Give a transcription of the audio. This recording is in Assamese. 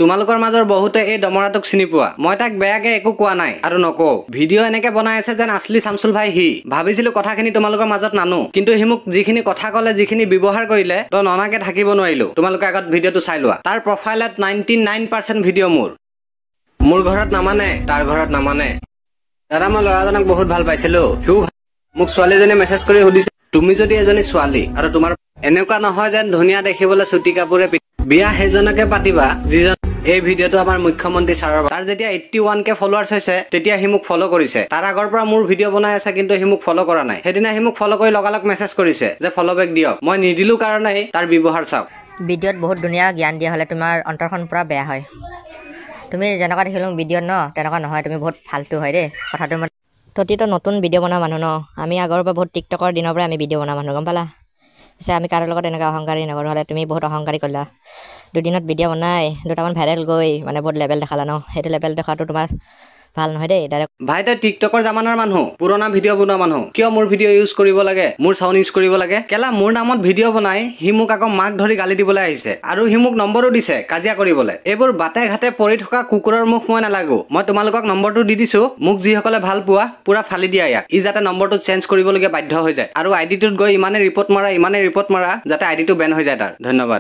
তোমালোকৰ মাজৰ বহুতে এই দমৰাটোক চিনি পোৱা মই তাক বেয়াকে একো কোৱা নাই আৰু নকও ভিডিঅ' এনেকে বনাই আছে যেন আসলি শামসুল ভাই হি ভাবিছিলো কথাখিনি তোমালোকৰ মাজত নানো কিন্তু হি মোক যিখিনি কথা কলে যিখিনি ব্যৱহাৰ কৰিলে তো ননাকে থাকিব নোৱাৰিলো তোমালোকে আগত ভিডিঅ'টো চাই লোৱা তাৰ প্ৰফাইলত 99% ভিডিঅ' মোৰ ঘৰত নামানে তাৰ ঘৰত নামানে দাদা মই ল'ৰাজনক বহুত ভাল পাইছিলো হিউ মোক ছোৱালীজনী মেছেজ কৰি সুধিছে তুমি যদি এজনী ছোৱালী আৰু তোমাৰ এনেকুৱা নহয় যেন ধুনীয়া দেখিবলৈ চুটি কাপোৰে বিয়া হেজনকে পাতিবা যিজন এই ভিডিঅ'টো আমাৰ মুখ্যমন্ত্ৰী ছাৰৰ তাৰ যেতিয়া 81k ফলোৱাৰ্স হৈছে তেতিয়া হি মোক ফলো কৰিছে তাৰ আগৰ পৰা মোৰ ভিডিঅ' বনাই আছে কিন্তু হি মোক ফলো কৰা নাই হেদিনা হি মোক ফলো কৰি লগালক মেছেজ কৰিছে যে ফলো বেক দিয়ক মই নিদিলো কাৰণেই তাৰ ব্যৱহাৰ চাওক ভিডিঅ'ত বহুত ধুনীয়া জ্ঞান দিয়া হলে তোমাৰ অন্তৰখন পুৰা বেয়া হয় তুমি যেনেকুৱা দেখিলো ভিডিঅ'ত ন তেনেকুৱা নহয় তুমি বহুত ফালতু হয় দেই কথাটো ততিটো নতুন ভিডিঅ' বনোৱা মানুহ ন আমি আগৰ পৰা বহুত টিকটকৰ দিনৰ পৰা আমি ভিডিঅ' বনোৱা মানুহ গম পালা পিছে আমি কাৰো লগত এনেকুৱা অহংকাৰী নকৰো হলে তুমি বহুত অহংকাৰী কৰিলা দুদিনত ভিডিঅ' বনাই দুটামান ভাইৰেল গৈ মানে বহুত লেভেল দেখালা ন সেইটো লেভেল দেখাটো তোমাৰ ভাল নহয় দেই ডাইৰেক্ট ভাই তই টিকটকৰ জামানাৰ মানুহ পুৰণা ভিডিঅ' বনোৱা মানুহ কিয় মোৰ ভিডিঅ' ইউজ কৰিব লাগে মোৰ সাউন্ড ইউজ কৰিব লাগে কেলা মোৰ নামত ভিডিঅ' বনাই হি মোক আকৌ মাক ধৰি গালি দিবলৈ আহিছে আৰু হি মোক নম্বৰো দিছে কাজিয়া কৰিবলৈ এইবোৰ বাটে ঘাটে পৰি থকা কুকুৰৰ মুখ মই নালাগো মই তোমালোকক নম্বৰটো দি দিছো মোক যিসকলে ভাল পোৱা পুৰা ফালি দিয়া ইয়াক ই যাতে নম্বৰটো চেঞ্জ কৰিবলগীয়া বাধ্য হৈ যায় আৰু আইডিটোত গৈ ইমানে ৰিপৰ্ট মাৰা যাতে আইডিটো বেন হৈ যায় তাৰ ধন্যবাদ